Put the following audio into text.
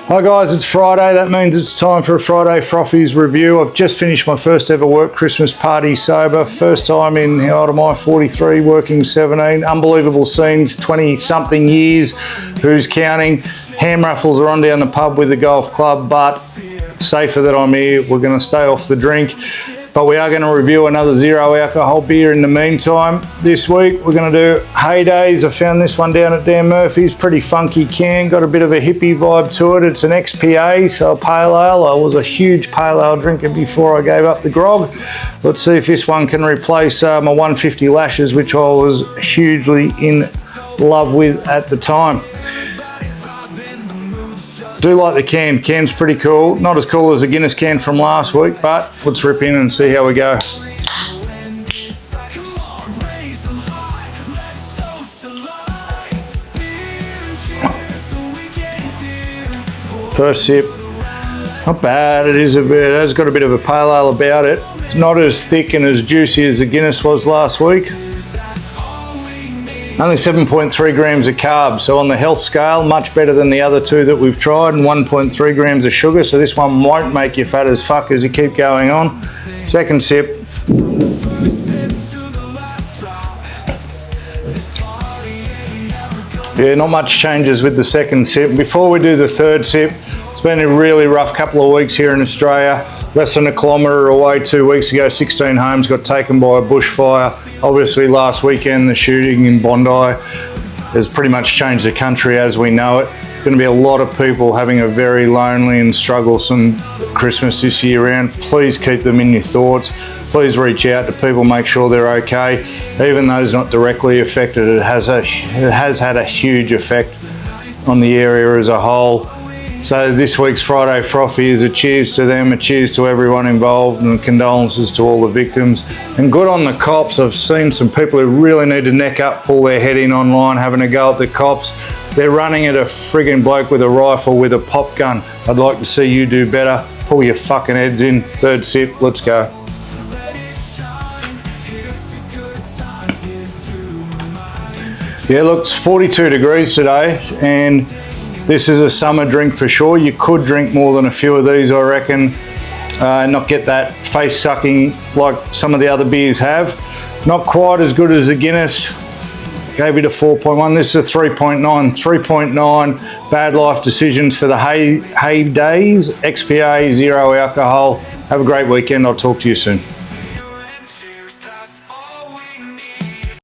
Hi guys, it's Friday. That means it's time for a Friday Frothy's review. I've just finished my first ever work Christmas party sober. First time in, how old am I, 43, working 17. Unbelievable scenes, 20 something years. Who's counting? Ham raffles are on down the pub with the golf club, but it's safer that I'm here. We're going to stay off the drink. But we are going to review another zero alcohol beer in the meantime. This week we're going to do Heydays. I found this one down at Dan Murphy's. Pretty funky can, got a bit of a hippie vibe to it. It's an XPA, so a pale ale. I was a huge pale ale drinker before I gave up the grog. Let's see if this one can replace my 150 lashes, which I was hugely in love with at the time. Do like the can. Can's pretty cool. Not as cool as the Guinness can from last week, but let's rip in and see how we go. First sip. Not bad. It has got a bit of a pale ale about it. It's not as thick and as juicy as the Guinness was last week. Only 7.3 grams of carbs, so on the health scale, much better than the other two that we've tried, and 1.3 grams of sugar, so this one won't make you fat as fuck as you keep going on. Second sip. Yeah, not much changes with the second sip. Before we do the third sip, it's been a really rough couple of weeks here in Australia. Less than a kilometre away 2 weeks ago, 16 homes got taken by a bushfire. Obviously last weekend the shooting in Bondi has pretty much changed the country as we know it. There's going to be a lot of people having a very lonely and strugglesome Christmas this year round. Please keep them in your thoughts. Please reach out to people, make sure they're okay. Even those not directly affected, it has had a huge effect on the area as a whole. So this week's Friday Frothy is a cheers to them, a cheers to everyone involved, and condolences to all the victims. And good on the cops. I've seen some people who really need to neck up, pull their head in online, having a go at the cops. They're running at a friggin' bloke with a rifle with a pop gun. I'd like to see you do better. Pull your fucking heads in. Third sip, let's go. Yeah, look, it's 42 degrees today, and this is a summer drink for sure. You could drink more than a few of these, I reckon, and not get that face sucking like some of the other beers have. Not quite as good as the Guinness. Gave it a 4.1. This is a 3.9. 3.9. Bad life decisions for the Heydays. XPA Zero Alcohol. Have a great weekend. I'll talk to you soon.